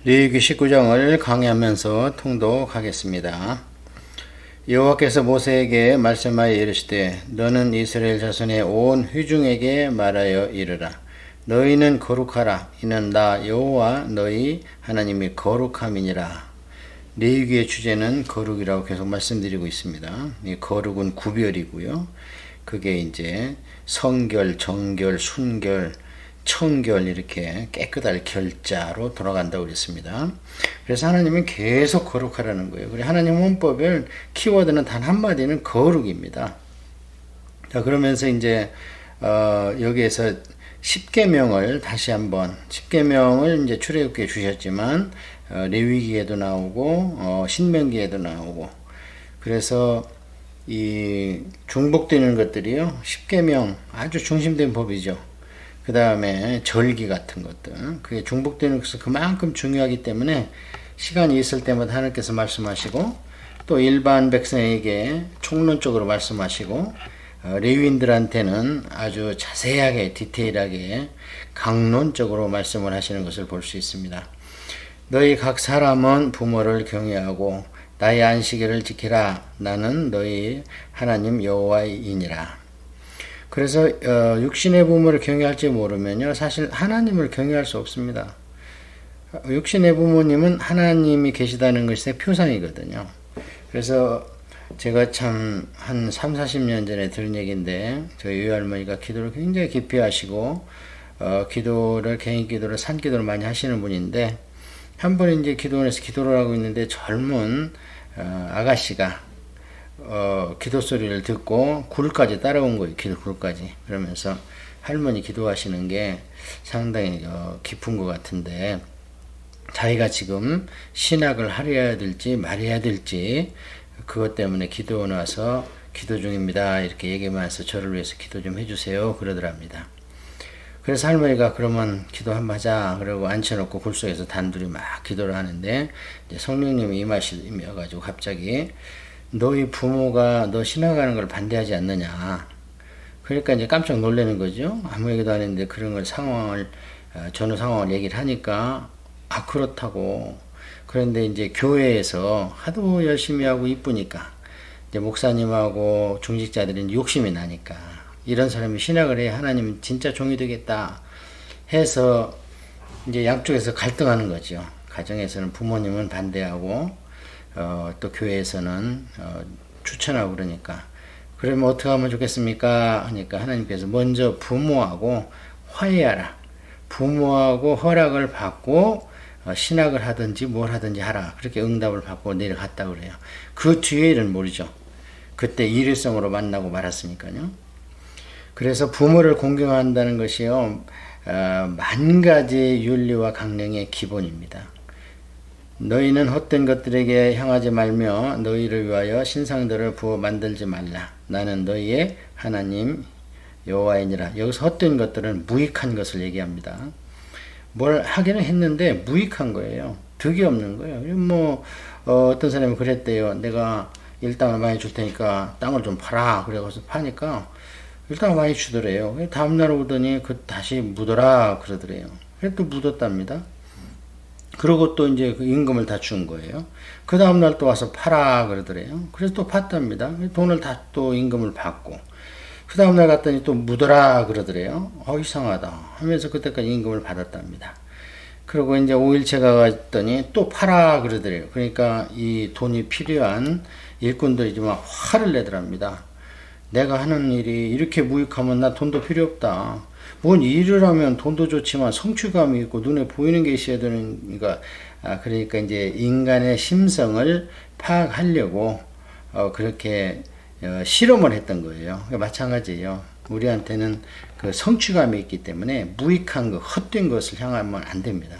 레위기 19장을 강의하면서 통독하겠습니다. 여호와께서 모세에게 말씀하여 이르시되 너는 이스라엘 자손의 온 회중에게 말하여 이르라. 너희는 거룩하라. 이는 나 여호와 너희 하나님이 거룩함이니라. 레위기의 주제는 거룩이라고 계속 말씀드리고 있습니다. 이 거룩은 구별이고요. 그게 이제 성결, 정결, 순결, 청결 이렇게 깨끗할 결자로 돌아간다고 그랬습니다. 그래서 하나님은 계속 거룩하라는 거예요. 그리고 하나님 헌법을 키워드는 단 한마디는 거룩입니다. 자, 그러면서 이제 여기에서 10계명을 다시 한번 10계명을 이제 출애굽기에 주셨지만 레위기에도 나오고 신명기에도 나오고 그래서 이 중복되는 것들이요. 10계명 아주 중심된 법이죠. 그 다음에 절기 같은 것들 그게 중복되는 것은 그만큼 중요하기 때문에 시간이 있을 때마다 하나님께서 말씀하시고 또 일반 백성에게 총론적으로 말씀하시고 레위인들한테는 아주 자세하게 디테일하게 강론적으로 말씀을 하시는 것을 볼 수 있습니다. 너희 각 사람은 부모를 경외하고 나의 안식일을 지키라. 나는 너희 하나님 여호와이니라. 그래서 육신의 부모를 경외할지 모르면요 사실 하나님을 경외할 수 없습니다. 육신의 부모님은 하나님이 계시다는 것의 표상이거든요. 그래서 제가 참 한 30-40년 전에 들은 얘기인데 저희 외할머니가 기도를 굉장히 깊이 하시고 기도를 개인 기도를 산기도를 많이 하시는 분인데 한 번 이제 기도원에서 기도를 하고 있는데 젊은 아가씨가 기도 소리를 듣고 굴까지 따라온 거예요. 기도 굴까지. 그러면서 할머니 기도하시는 게 상당히 깊은 것 같은데 자기가 지금 신학을 하려야 될지 말해야 될지 그것 때문에 기도원 와서 기도 중입니다. 이렇게 얘기하면서 저를 위해서 기도 좀 해주세요. 그러더랍니다. 그래서 할머니가 그러면 기도 한번 하자. 그러고 앉혀놓고 굴 속에서 단둘이 막 기도를 하는데 이제 성령님이 임하셔가지고 갑자기 너희 부모가 너 신학하는 걸 반대하지 않느냐. 그러니까 이제 깜짝 놀라는 거죠. 아무 얘기도 안 했는데 그런 걸 전후 상황을 얘기를 하니까 그렇다고. 그런데 이제 교회에서 하도 열심히 하고 이쁘니까 이제 목사님하고 중직자들이 욕심이 나니까 이런 사람이 신학을 해 하나님 진짜 종이 되겠다 해서 이제 양쪽에서 갈등하는 거죠. 가정에서는 부모님은 반대하고 또 교회에서는 추천하고 그러니까 그러면 어떻게 하면 좋겠습니까? 하니까 하나님께서 먼저 부모하고 화해하라. 부모하고 허락을 받고 신학을 하든지 뭘 하든지 하라. 그렇게 응답을 받고 내려갔다고 그래요. 그 뒤에는 모르죠. 그때 일회성으로 만나고 말았으니까요. 그래서 부모를 공경한다는 것이요. 만 가지 윤리와 강령의 기본입니다. 너희는 헛된 것들에게 향하지 말며 너희를 위하여 신상들을 부어 만들지 말라. 나는 너희의 하나님 여호와이니라. 여기서 헛된 것들은 무익한 것을 얘기합니다. 뭘 하기는 했는데 무익한 거예요. 득이 없는 거예요. 어떤 사람이 그랬대요. 내가 일당을 많이 줄 테니까 땅을 좀 팔아. 그래서 파니까 일당을 많이 주더래요. 다음날 오더니 다시 묻어라 그러더래요. 그래서 또 묻었답니다. 그러고 또 이제 그 임금을 다 준 거예요. 그 다음날 또 와서 팔아 그러더래요. 그래서 또 팠답니다. 돈을 다 또 임금을 받고 그 다음날 갔더니 또 묻어라 그러더래요. 이상하다 하면서 그때까지 임금을 받았답니다. 그리고 이제 5일째 가갔더니 또 팔아 그러더래요. 그러니까 이 돈이 필요한 일꾼들이 막 화를 내더랍니다. 내가 하는 일이 이렇게 무익하면 나 돈도 필요 없다. 뭔 일을 하면 돈도 좋지만 성취감이 있고 눈에 보이는 게 있어야 되니까 그러니까 이제 인간의 심성을 파악하려고 그렇게 실험을 했던 거예요. 마찬가지예요. 우리한테는 그 성취감이 있기 때문에 무익한 것, 헛된 것을 향하면 안 됩니다.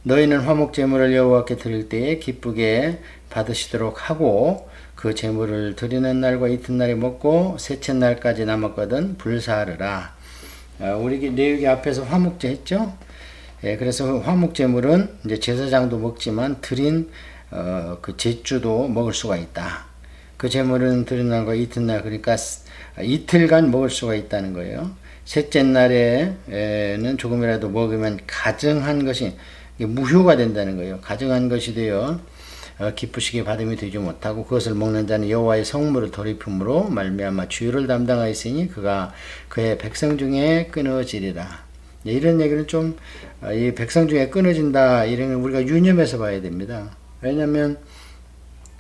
너희는 화목 제물을 여호와께 드릴 때에 기쁘게 받으시도록 하고 그 제물을 드리는 날과 이튿날에 먹고 셋째 날까지 남았거든 불사르라. 우리 레위기 앞에서 화목제 했죠? 예, 그래서 화목제물은 이제 제사장도 먹지만 드린 그 제주도 먹을 수가 있다. 그 제물은 드린 날과 이튿날 그러니까 이틀간 먹을 수가 있다는 거예요. 셋째 날에는 조금이라도 먹으면 가증한 것이 무효가 된다는 거예요. 가증한 것이 되어 기쁘시게 받음이 되지 못하고 그것을 먹는 자는 여호와의 성물을 돌이품으로 말미암아 주유를 담당하였으니 그가 그의 백성 중에 끊어지리라. 이런 얘기는 좀 이 백성 중에 끊어진다 이런 걸 우리가 유념해서 봐야 됩니다. 왜냐하면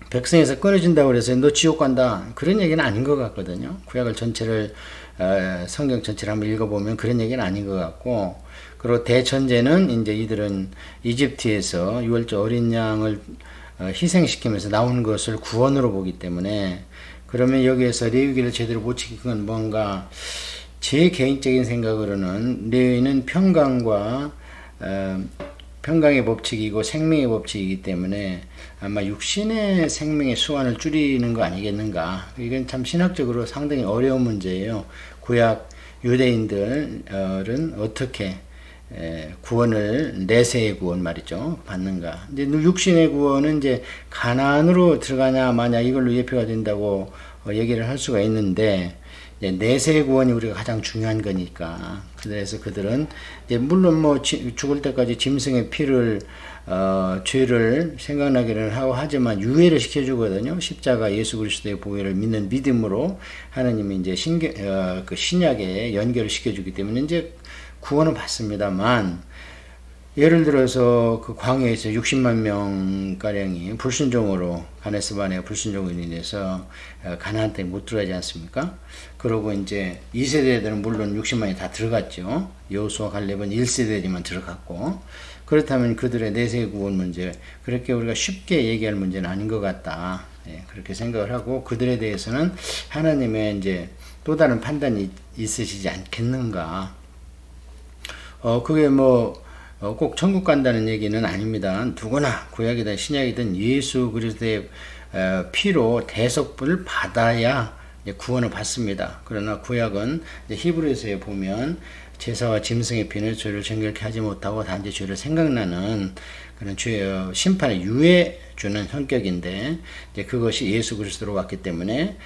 백성에서 끊어진다고 그래서 너 지옥 간다 그런 얘기는 아닌 것 같거든요. 구약을 전체를 성경 전체를 한번 읽어보면 그런 얘기는 아닌 것 같고, 그리고 대전제는 이제 이들은 이집트에서 유월절 어린 양을 희생시키면서 나온 것을 구원으로 보기 때문에, 그러면 여기에서 레위기를 제대로 못 지킨 건 뭔가, 제 개인적인 생각으로는 레위는 평강과 평강의 법칙이고 생명의 법칙이기 때문에 아마 육신의 생명의 수완을 줄이는 거 아니겠는가. 이건 참 신학적으로 상당히 어려운 문제예요. 구약 유대인들은 어떻게 구원을, 내세의 구원 말이죠, 받는가. 이제 육신의 구원은 이제 가나안으로 들어가냐 마냐 이걸로 예표가 된다고 얘기를 할 수가 있는데, 내세의 구원이 우리가 가장 중요한 거니까. 그래서 그들은 이제 물론 뭐 죽을 때까지 짐승의 피를 죄를 생각나기를 하고 하지만 유예를 시켜주거든요. 십자가 예수 그리스도의 보혈을 믿는 믿음으로 하나님이 이제 그 신약에 연결을 시켜주기 때문에 이제 구원은 받습니다만, 예를 들어서 그 광야에서 60만 명 가량이 불순종으로, 가네스 바네아 불순종으로 인해서 가나안 땅에 못 들어가지 않습니까? 그러고 이제 2세대들은 물론 60만이 다 들어갔죠. 여호수아 갈렙은 1세대지만 들어갔고, 그렇다면 그들의 내세 구원 문제, 그렇게 우리가 쉽게 얘기할 문제는 아닌 것 같다. 그렇게 생각을 하고, 그들에 대해서는 하나님의 이제 또 다른 판단이 있으시지 않겠는가. 그게 뭐 꼭 천국 간다는 얘기는 아닙니다. 누구나 구약이든 신약이든 예수 그리스도의 피로 대속을 받아야 구원을 받습니다. 그러나 구약은 히브리서에 보면 제사와 짐승의 피는 죄를 정결케 하지 못하고 단지 죄를 생각나는 그런 죄의 심판에 유예 주는 성격인데, 이제 그것이 예수 그리스도로 왔기 때문에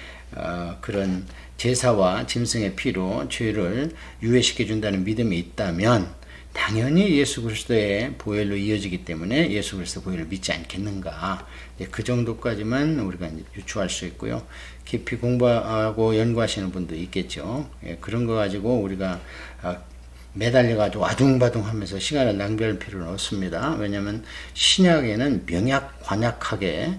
그런 제사와 짐승의 피로 죄를 유예시켜 준다는 믿음이 있다면 당연히 예수 그리스도의 보혈로 이어지기 때문에 예수 그리스도 보혈을 믿지 않겠는가. 그 정도까지만 우리가 유추할 수 있고요. 깊이 공부하고 연구하시는 분도 있겠죠. 그런 거 가지고 우리가 매달려가지고 아둥바둥 하면서 시간을 낭비할 필요는 없습니다. 왜냐하면 신약에는 명약관약하게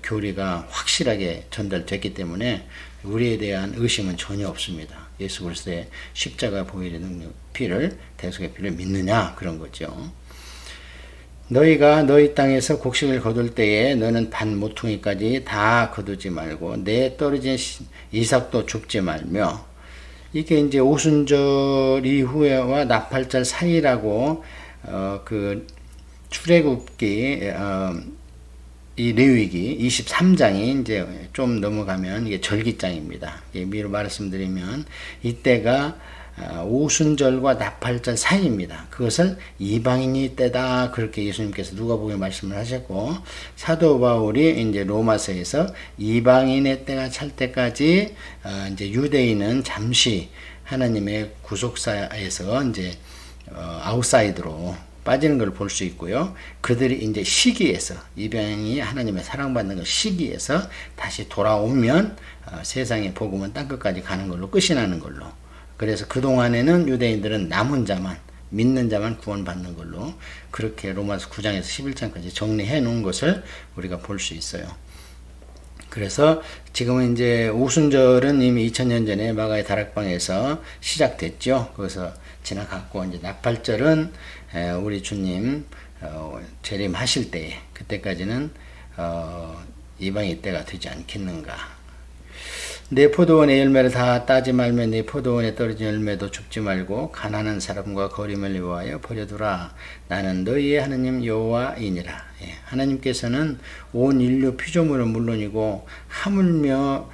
교리가 확실하게 전달됐기 때문에 우리에 대한 의심은 전혀 없습니다. 예수 그리스도의 십자가 보혈의 능력, 피를, 대속의 피를 믿느냐, 그런 거죠. 너희가 너희 땅에서 곡식을 거둘 때에 너는 반 모퉁이까지 다 거두지 말고 내 떨어진 이삭도 줍지 말며. 이게 이제 오순절 이후에와 나팔절 사이라고 그 출애굽기 이 레위기 23장이 이제 좀 넘어가면 이게 절기장입니다. 미리 말씀드리면 이때가 오순절과 나팔절 사이입니다. 그것을 이방인이 때다, 그렇게 예수님께서 누가복음에 말씀을 하셨고, 사도 바울이 이제 로마서에서 이방인의 때가 찰 때까지 이제 유대인은 잠시 하나님의 구속사에서 이제 아웃사이드로 빠지는 걸 볼 수 있고요. 그들이 이제 시기에서, 이방인이 하나님의 사랑받는 그 시기에서 다시 돌아오면 세상의 복음은 땅끝까지 가는 걸로, 끝이 나는 걸로. 그래서 그동안에는 유대인들은 남은 자만, 믿는 자만 구원받는 걸로, 그렇게 로마서 9장에서 11장까지 정리해 놓은 것을 우리가 볼 수 있어요. 그래서 지금은 이제 오순절은 이미 2000년 전에 마가의 다락방에서 시작됐죠. 거기서 지나갔고, 이제 나팔절은 우리 주님 재림하실 때에, 그때까지는 이방의 때가 되지 않겠는가. 내 포도원의 열매를 다 따지 말며 내 포도원에 떨어진 열매도 줍지 말고 가난한 사람과 거림을 위하여 버려두라. 나는 너희의 하나님 여호와이니라. 하나님께서는 온 인류 피조물은 물론이고 하물며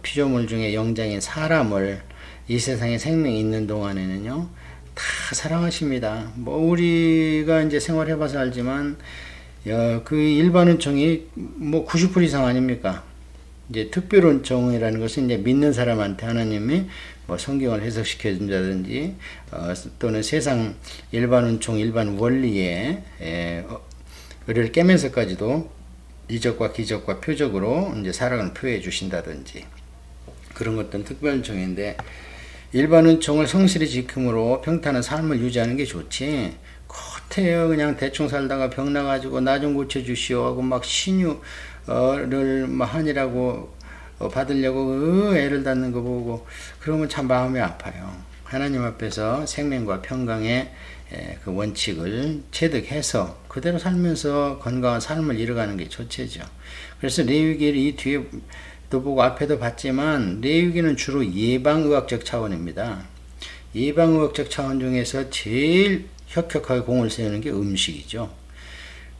피조물 중에 영장인 사람을 이 세상에 생명이 있는 동안에는요 다 사랑하십니다. 뭐 우리가 이제 생활해봐서 알지만 그 일반 은총이 뭐 90% 이상 아닙니까? 이제 특별은총이라는 것은 이제 믿는 사람한테 하나님이 뭐 성경을 해석시켜 준다든지 또는 세상 일반 은총, 일반 원리에 의를 깨면서까지도 이적과 기적과 표적으로 이제 사랑을 표해 주신다든지 그런 것들은 특별은총인데, 일반 은총을 성실히 지킴으로 평탄한 삶을 유지하는 게 좋지, 겉에요 그냥 대충 살다가 병 나가지고 나 좀 고쳐주시오 하고 막 신유를 막 하니라고 받으려고 애를 닫는 거 보고 그러면 참 마음이 아파요. 하나님 앞에서 생명과 평강의 그 원칙을 체득해서 그대로 살면서 건강한 삶을 이뤄가는 게 좋죠. 그래서 레위기를 이 뒤에도 보고 앞에도 봤지만, 레위기는 주로 예방의학적 차원입니다. 예방의학적 차원 중에서 제일 혁혁하게 공을 세우는 게 음식이죠.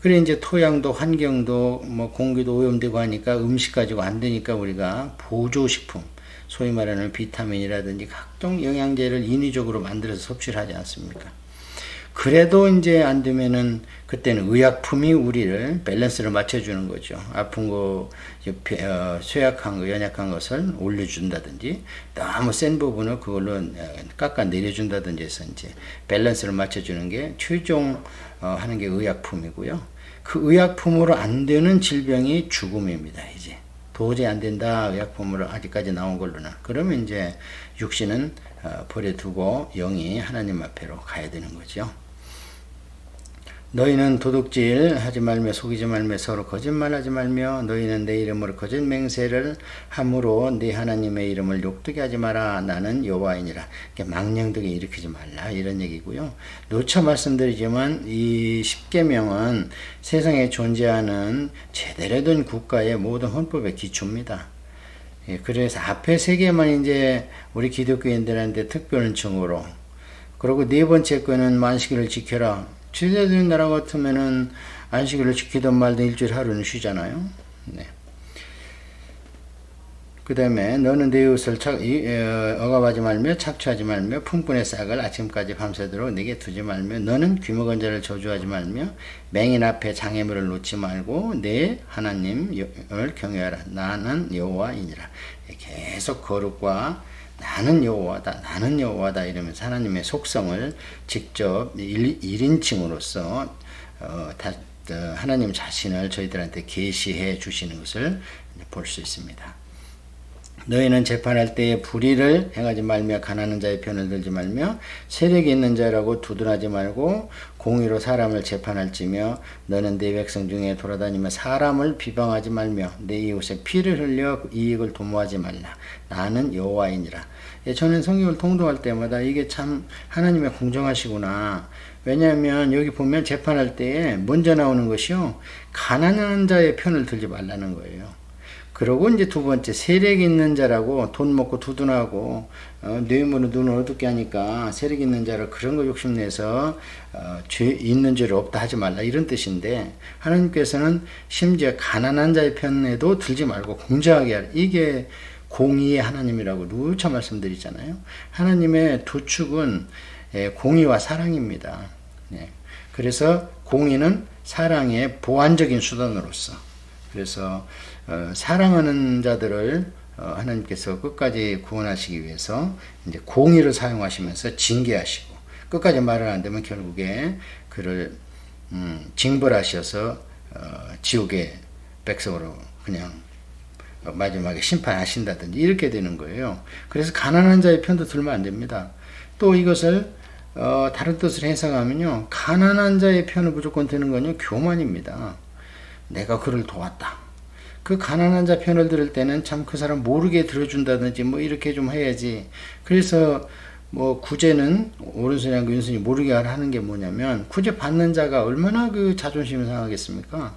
그래 이제 토양도 환경도 뭐 공기도 오염되고 하니까 음식 가지고 안 되니까 우리가 보조식품, 소위 말하는 비타민이라든지 각종 영양제를 인위적으로 만들어서 섭취를 하지 않습니까? 그래도 이제 안 되면은 그때는 의약품이 우리를 밸런스를 맞춰주는 거죠. 아픈 거, 쇠약한 거, 연약한 것을 올려준다든지, 너무 센 부분을 그걸로 깎아 내려준다든지 해서 이제 밸런스를 맞춰주는 게 최종 하는 게 의약품이고요. 그 의약품으로 안 되는 질병이 죽음입니다. 이제 도저히 안 된다, 의약품으로 아직까지 나온 걸로는. 그러면 이제 육신은 버려두고 영이 하나님 앞으로 가야 되는 거죠. 너희는 도둑질 하지 말며 속이지 말며 서로 거짓말하지 말며 너희는 내 이름으로 거짓 맹세를 함으로 네 하나님의 이름을 욕되게 하지 마라. 나는 여호와이니라. 망령되게 일으키지 말라, 이런 얘기고요. 누차 말씀드리지만 이 십계명은 세상에 존재하는 제대로 된 국가의 모든 헌법의 기초입니다. 그래서 앞에 세 개만 이제 우리 기독교인들한테 특별은총으로, 그리고 네 번째 거는 안식일을 지켜라. 제대된 나라 같으면은 안식일을 지키던 말든 일주일 하루는 쉬잖아요. 네. 그 다음에 너는 내 이웃을 억압하지 말며 착취하지 말며 품꾼의 싹을 아침까지 밤새도록 내게 두지 말며 너는 귀먹은 자를 저주하지 말며 맹인 앞에 장애물을 놓지 말고 내 하나님을 경외하라. 나는 여호와이니라. 계속 거룩과 나는 여호와다, 나는 여호와다 이러면서 하나님의 속성을 직접 1인칭으로서 하나님 자신을 저희들한테 계시해 주시는 것을 볼 수 있습니다. 너희는 재판할 때에 불의를 행하지 말며 가난한 자의 편을 들지 말며 세력이 있는 자라고 두둔하지 말고 공의로 사람을 재판할지며 너는 내 백성 중에 돌아다니며 사람을 비방하지 말며 내 이웃의 피를 흘려 이익을 도모하지 말라. 나는 여호와이니라. 저는 성경을 통독할 때마다 이게 참 하나님의 공정하시구나. 왜냐하면 여기 보면 재판할 때에 먼저 나오는 것이요, 가난한 자의 편을 들지 말라는 거예요. 그러고 이제 두 번째, 세력 있는 자라고 돈 먹고 두둔하고 뇌물로 눈을 어둡게 하니까 세력 있는 자를 그런 거 욕심내서 죄 있는 죄를 없다 하지 말라, 이런 뜻인데, 하나님께서는 심지어 가난한 자의 편에도 들지 말고 공정하게 하라. 이게 공의의 하나님이라고 누차 말씀드리잖아요. 하나님의 두 축은 공의와 사랑입니다. 그래서 공의는 사랑의 보완적인 수단으로서, 그래서 사랑하는 자들을 하나님께서 끝까지 구원하시기 위해서 이제 공의를 사용하시면서 징계하시고, 끝까지 말을 안 되면 결국에 그를 징벌하셔서 지옥의 백성으로 그냥 마지막에 심판하신다든지 이렇게 되는 거예요. 그래서 가난한 자의 편도 들면 안 됩니다. 또 이것을 다른 뜻을 해석하면요, 가난한 자의 편을 무조건 드는 건요, 교만입니다. 내가 그를 도왔다. 그 가난한 자 편을 들을 때는 참 그 사람 모르게 들어준다든지 뭐 이렇게 좀 해야지. 그래서 뭐 구제는 오른손이랑 왼손이 모르게 하는 게 뭐냐면, 구제 받는 자가 얼마나 그 자존심이 상하겠습니까?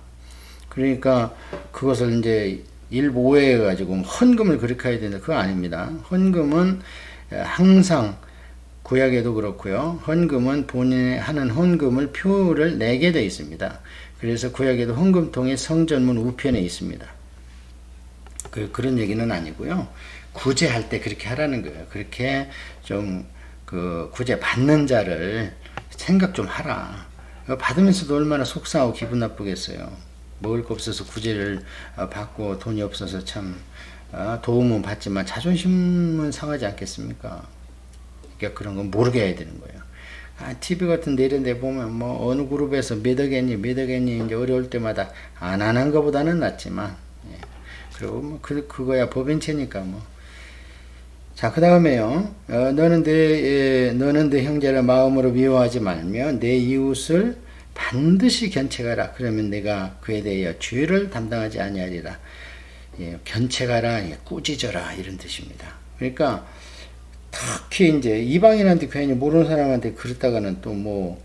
그러니까 그것을 이제 일보해 가지고 헌금을 그렇게 해야 된다, 그거 아닙니다. 헌금은 항상 구약에도 그렇고요, 헌금은 본인이 하는 헌금을 표를 내게 되어 있습니다. 그래서 구약에도 헌금통이 성전문 우편에 있습니다. 그런 얘기는 아니고요, 구제할 때 그렇게 하라는 거예요. 그렇게 좀 그 구제 받는 자를 생각 좀 하라. 받으면서도 얼마나 속상하고 기분 나쁘겠어요. 먹을 거 없어서 구제를 받고 돈이 없어서 참 도움은 받지만 자존심은 상하지 않겠습니까? 그러니까 그런 건 모르게 해야 되는 거예요. TV 같은 데 이런 데 보면 뭐 어느 그룹에서 몇 억엔이 이제 어려울 때마다 안 하는 것보다는 낫지만, 예. 그리고 뭐 그거야 법인체니까 뭐. 자, 그 다음에요. 너는 내 형제를 마음으로 미워하지 말며 내 이웃을 반드시 견책하라. 그러면 내가 그에 대하여 죄를 담당하지 아니하리라. 예, 견책하라, 예, 꾸짖어라 이런 뜻입니다. 그러니까 특히 이제 이방인한테 괜히 모르는 사람한테 그랬다가는 또 뭐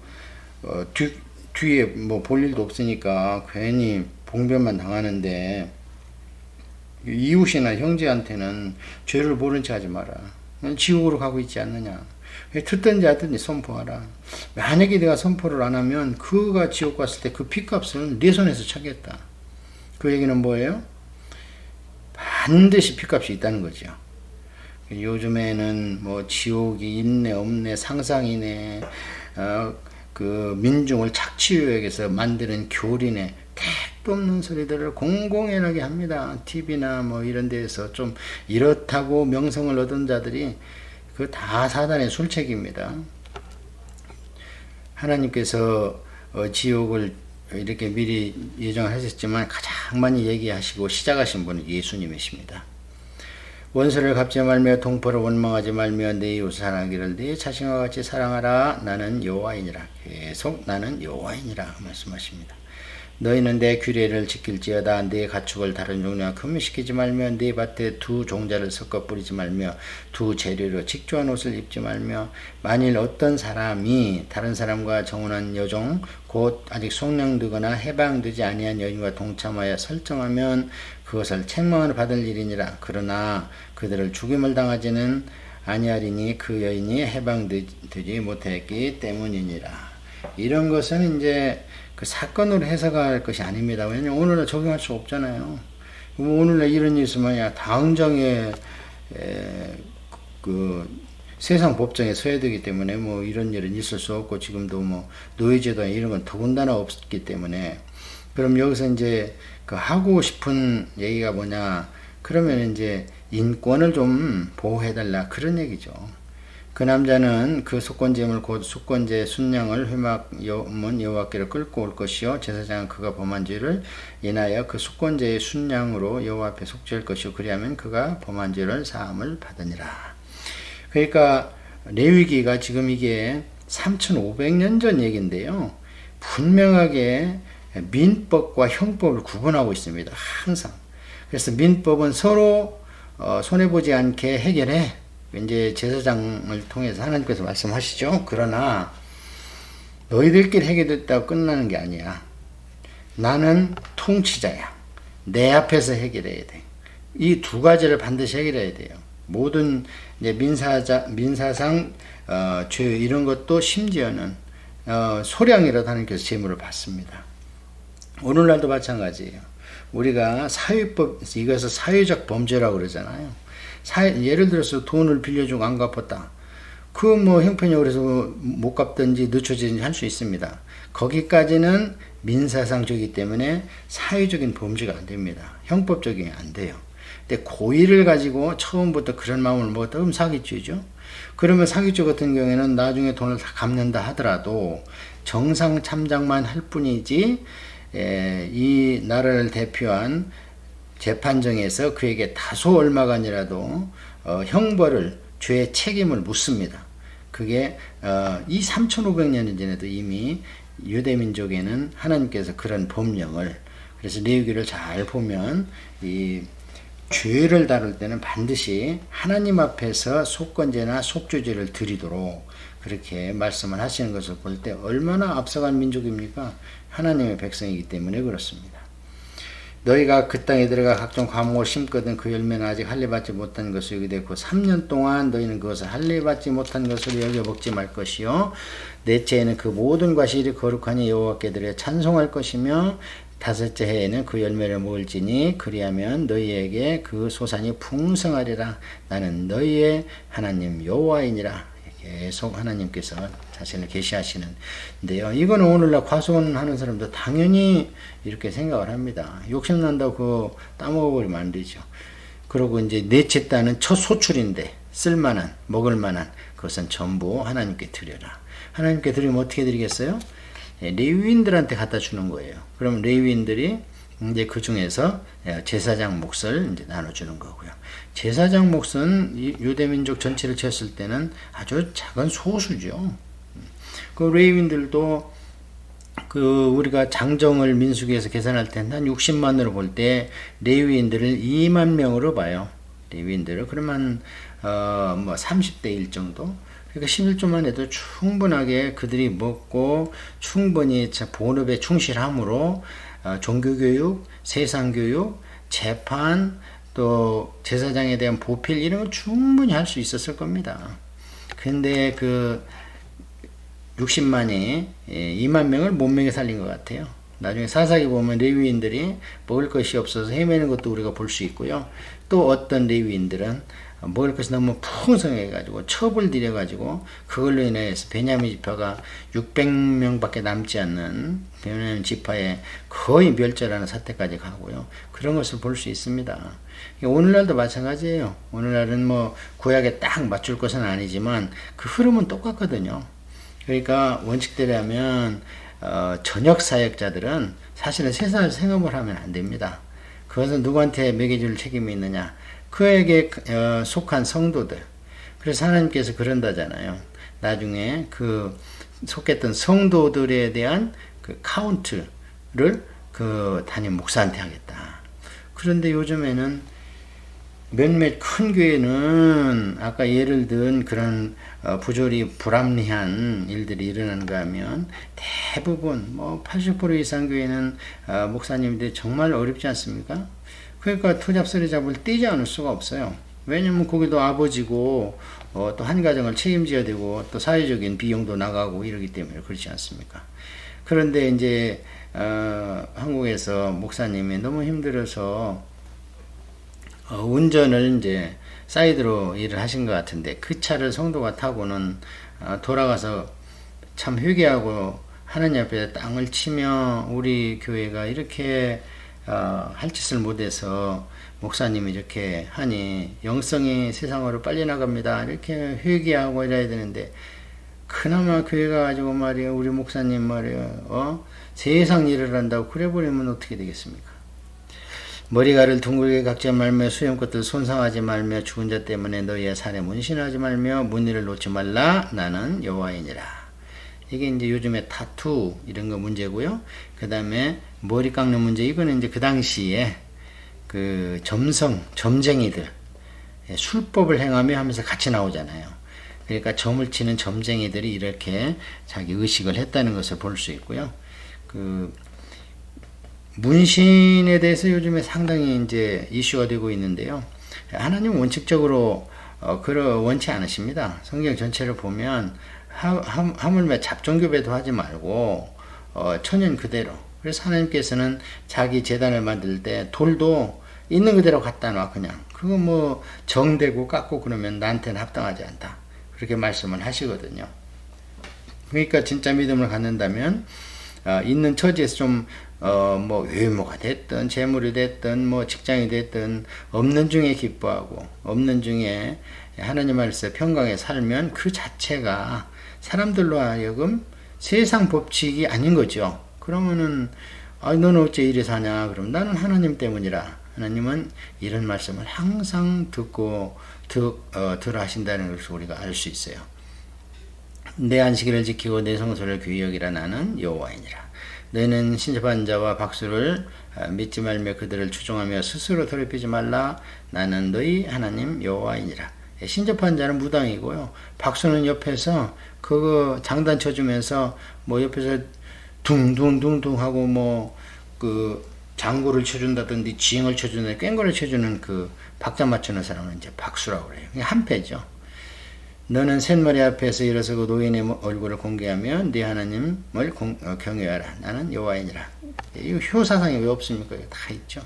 뒤에 뭐 볼 일도 없으니까 괜히 봉변만 당하는데, 이웃이나 형제한테는 죄를 모른 체 하지 마라. 지옥으로 가고 있지 않느냐. 듣든지 하든지 선포하라. 만약에 내가 선포를 안 하면 그가 지옥 갔을 때 그 핏값은 내 손에서 차겠다. 그 얘기는 뭐예요? 반드시 핏값이 있다는 거죠. 요즘에는 뭐 지옥이 있네 없네 상상이네, 그 민중을 착취유혹해서 만드는 교리네, 택도 없는 소리들을 공공연하게 합니다. TV나 뭐 이런 데에서 좀 이렇다고 명성을 얻은 자들이 그 다 사단의 술책입니다. 하나님께서 지옥을 이렇게 미리 예정하셨지만 가장 많이 얘기하시고 시작하신 분은 예수님이십니다. 원수를 갚지 말며 동포를 원망하지 말며 내 이웃 사랑하기를 내 자신과 같이 사랑하라. 나는 여호와이니라. 계속 나는 여호와이니라 말씀하십니다. 너희는 내 규례를 지킬지어다. 내 가축을 다른 종류와 금시키지 말며 내 밭에 두 종자를 섞어 뿌리지 말며 두 재료로 직조한 옷을 입지 말며, 만일 어떤 사람이 다른 사람과 정혼한 여종 곧 아직 속량되거나 해방되지 아니한 여인과 동참하여 설정하면 그것을 책망을 받을 일이니라. 그러나 그들을 죽임을 당하지는 아니하리니 그 여인이 해방되지 못했기 때문이니라. 이런 것은 이제 그 사건으로 해석할 것이 아닙니다. 왜냐면 오늘날 적용할 수 없잖아요. 오늘날 이런 일 있으면 당장에 그 세상 법정에 서야 되기 때문에 뭐 이런 일은 있을 수 없고, 지금도 뭐 노예제도 이런 건 더군다나 없기 때문에, 그럼 여기서 이제 그 하고 싶은 얘기가 뭐냐? 그러면 이제 인권을 좀 보호해달라 그런 얘기죠. 그 남자는 그 속건제물 곧 속건제 순양을 회막문 여호와께로 끌고 올 것이요, 제사장은 그가 범한 죄를 인하여 그 속건제의 순양으로 여호와 앞에 속죄할 것이요, 그리하면 그가 범한 죄를 사함을 받으니라. 그러니까 레위기가 지금 이게 3500년 전 얘기인데요, 분명하게 민법과 형법을 구분하고 있습니다. 항상. 그래서 민법은 서로 손해보지 않게 해결해. 이제 제사장을 통해서 하나님께서 말씀하시죠. 그러나 너희들끼리 해결됐다고 끝나는 게 아니야. 나는 통치자야. 내 앞에서 해결해야 돼. 이 두 가지를 반드시 해결해야 돼요. 모든 이제 민사상 죄 이런 것도 심지어는 소량이라도 하나님께서 재물을 받습니다. 오늘날도 마찬가지예요. 우리가 사회법, 이것을 사회적 범죄라고 그러잖아요. 예를 들어서 돈을 빌려주고 안 갚았다. 그 뭐 형편이 그래서 못 갚든지 늦춰지든지 할 수 있습니다. 거기까지는 민사상적이기 때문에 사회적인 범죄가 안 됩니다. 형법적인 안 돼요. 근데 고의를 가지고 처음부터 그런 마음을 먹었다 그럼 사기죄죠. 그러면 사기죄 같은 경우에는 나중에 돈을 다 갚는다 하더라도 정상 참작만 할 뿐이지, 이 나라를 대표한 재판정에서 그에게 다소 얼마간이라도 형벌을, 죄의 책임을 묻습니다. 그게 이 3500년 전에도 이미 유대민족에는 하나님께서 그런 법령을, 그래서 레위기를 잘 보면 이 죄를 다룰 때는 반드시 하나님 앞에서 속건제나 속죄제를 드리도록 그렇게 말씀을 하시는 것을 볼 때 얼마나 앞서간 민족입니까? 하나님의 백성이기 때문에 그렇습니다. 너희가 그 땅에 들어가 각종 과목을 심거든 그 열매는 아직 할례받지 못한 것을 여기되 그 3년 동안 너희는 그것을 할례받지 못한 것으로 여겨 먹지 말 것이요, 넷째에는 그 모든 과실이 거룩하니 여호와께 드려 찬송할 것이며, 다섯째 해에는 그 열매를 먹을지니 그리하면 너희에게 그 소산이 풍성하리라. 나는 너희의 하나님 여호와이니라. 계속 하나님께서 자신을 계시하시는데요. 이거는 오늘날 과소원하는 사람도 당연히 이렇게 생각을 합니다. 욕심난다고 그거 따먹어버리면 안 되죠. 그리고 이제 넷째 딸은 첫 소출인데 쓸만한, 먹을만한 그것은 전부 하나님께 드려라. 하나님께 드리면 어떻게 드리겠어요? 레위인들한테 갖다 주는 거예요. 그럼 레위인들이 이제 그 중에서 제사장 몫을 이제 나눠주는 거고요. 제사장 몫은 유대 민족 전체를 쳤을 때는 아주 작은 소수죠. 그 레위인들도 그 우리가 장정을 민수기에서 계산할 때 한 60만으로 볼 때 레위인들을 2만 명으로 봐요. 레위인들을 그러면 뭐 30대 1 정도. 그러니까 11조만 해도 충분하게 그들이 먹고 충분히 본업에 충실함으로 종교교육, 세상교육, 재판, 또 제사장에 대한 보필 이런 걸 충분히 할 수 있었을 겁니다. 근데 그 60만이 2만 명을 못 먹여 살린 것 같아요. 나중에 사사기 보면 레위인들이 먹을 것이 없어서 헤매는 것도 우리가 볼 수 있고요. 또 어떤 레위인들은 먹을 것이 너무 풍성해가지고 첩을 들여가지고 그걸로 인해서 베냐민 지파가 600명밖에 남지 않는 베냐민 지파에 거의 멸절하는 사태까지 가고요. 그런 것을 볼 수 있습니다. 오늘날도 마찬가지예요. 오늘날은 뭐 구약에 딱 맞출 것은 아니지만 그 흐름은 똑같거든요. 그러니까 원칙대로라면 전역 사역자들은 사실은 세상을 생업을 하면 안 됩니다. 그것은 누구한테 먹여줄 책임이 있느냐? 그에게 속한 성도들. 그래서 하나님께서 그런다잖아요. 나중에 그 속했던 성도들에 대한 그 카운트를 그 담임 목사한테 하겠다. 그런데 요즘에는 몇몇 큰 교회는 아까 예를 든 그런 부조리 불합리한 일들이 일어나는가 하면 대부분 뭐 80% 이상 교회는 목사님들이 정말 어렵지 않습니까? 그러니까 투잡스리 잡을 떼지 않을 수가 없어요. 왜냐면 거기도 아버지고 또 한 가정을 책임져야 되고 또 사회적인 비용도 나가고 이러기 때문에 그렇지 않습니까? 그런데 이제 한국에서 목사님이 너무 힘들어서 운전을 이제 사이드로 일을 하신 것 같은데 그 차를 성도가 타고는 돌아가서 참 회개하고 하나님 앞에 땅을 치며 우리 교회가 이렇게 할 짓을 못해서 목사님이 이렇게 하니 영성이 세상으로 빨리 나갑니다. 이렇게 회개하고 이래야 되는데 그나마 교회가 가지고 말이에요. 우리 목사님 말이에요. 세상 일을 한다고 그래 버리면 어떻게 되겠습니까? 머리가를 둥글게 각지 말며 수염꽃들 손상하지 말며 죽은 자 때문에 너희의 살에 문신하지 말며 문의를 놓지 말라. 나는 여호와이니라. 이게 이제 요즘에 타투 이런 거 문제고요. 그 다음에 머리 깎는 문제. 이거는 이제 그 당시에 그 점쟁이들 술법을 행하며 하면서 같이 나오잖아요. 그러니까 점을 치는 점쟁이들이 이렇게 자기 의식을 했다는 것을 볼 수 있고요. 그 문신에 대해서 요즘에 상당히 이제 이슈가 되고 있는데요. 하나님은 원칙적으로 원치 않으십니다. 성경 전체를 보면 하물며 잡종교배도 하지 말고 천연 그대로. 그래서 하나님께서는 자기 제단을 만들 때 돌도 있는 그대로 갖다 놔 그냥. 그거 뭐 정대고 깎고 그러면 나한테는 합당하지 않다. 그렇게 말씀을 하시거든요. 그러니까 진짜 믿음을 갖는다면 있는 처지에서 좀 뭐 외모가 됐든 재물이 됐든 뭐 직장이 됐든 없는 중에 기뻐하고 없는 중에 하나님 안에서 평강에 살면 그 자체가 사람들로 하여금 세상 법칙이 아닌 거죠. 그러면은 너는 어째 이래 사냐? 그럼 나는 하나님 때문이라. 하나님은 이런 말씀을 항상 들어 하신다는 것을 우리가 알 수 있어요. 내 안식일을 지키고 내 성소를 귀히 여기라. 나는 여호와이니라. 너희는 신접한 자와 박수를 믿지 말며 그들을 추종하며 스스로 더럽히지 말라. 나는 너희 하나님 여호와이니라. 신접한 자는 무당이고요. 박수는 옆에서 그거 장단 쳐주면서 뭐 옆에서 둥둥둥둥 하고 뭐 그 장구를 쳐준다든지 지행을 쳐주는 꽹과를 쳐주는 그 박자 맞추는 사람은 이제 박수라고 그래요. 한패죠. 너는 셋머리 앞에서 일어서고 노인의 얼굴을 공개하며 네 하나님을 경외하라. 나는 여호와이니라. 이거 효사상이 왜 없습니까? 이거 다 있죠.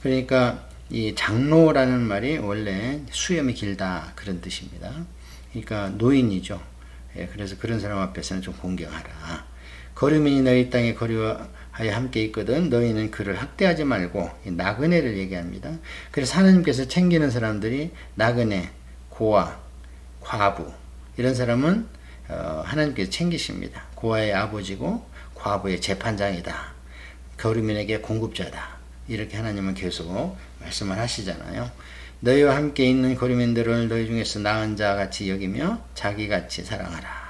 그러니까 이 장로라는 말이 원래 수염이 길다 그런 뜻입니다. 그러니까 노인이죠. 그래서 그런 사람 앞에서는 좀 공경하라. 거류민이 너희 땅에 거류하여 함께 있거든 너희는 그를 학대하지 말고. 나그네를 얘기합니다. 그래서 하나님께서 챙기는 사람들이 나그네, 고아, 과부 이런 사람은 하나님께서 챙기십니다. 고아의 아버지고 과부의 재판장이다. 거류민에게 공급자다. 이렇게 하나님은 계속 말씀을 하시잖아요. 너희와 함께 있는 거류민들을 너희 중에서 나은 자 같이 여기며 자기같이 사랑하라.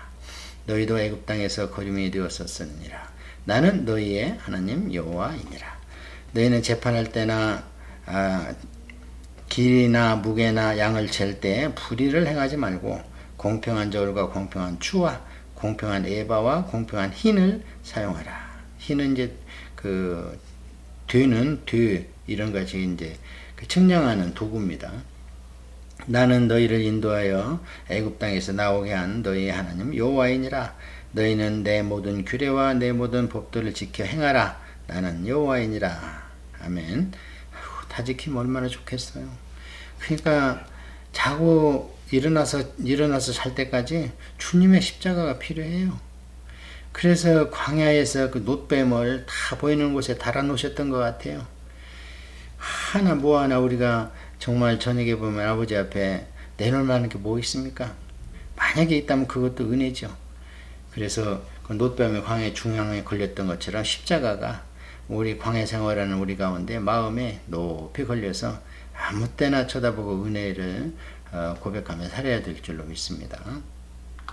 너희도 애굽 땅에서 거류민이 되었었느니라. 나는 너희의 하나님 여호와이니라. 너희는 재판할 때나 길이나 무게나 양을 잴 때 불의를 행하지 말고 공평한 저울과 공평한 추와 공평한 에바와 공평한 흰을 사용하라. 흰은 이제 그 되는 되 이런 것이 이제 그 측량하는 도구입니다. 나는 너희를 인도하여 애굽 땅에서 나오게 한 너희의 하나님 여호와이니라. 너희는 내 모든 규례와 내 모든 법도를 지켜 행하라. 나는 여호와이니라. 아멘. 다 지키면 얼마나 좋겠어요. 그러니까 자고 일어나서 잘 때까지 주님의 십자가가 필요해요. 그래서 광야에서 그 놋뱀을 다 보이는 곳에 달아놓으셨던 것 같아요. 하나 뭐 하나 우리가 정말 저녁에 보면 아버지 앞에 내놓을 만한 게 뭐 있습니까? 만약에 있다면 그것도 은혜죠. 그래서 그 놋뱀이 광야 중앙에 걸렸던 것처럼 십자가가 우리 광야 생활하는 우리 가운데 마음에 높이 걸려서 아무 때나 쳐다보고 은혜를 고백하며 살아야 될 줄로 믿습니다.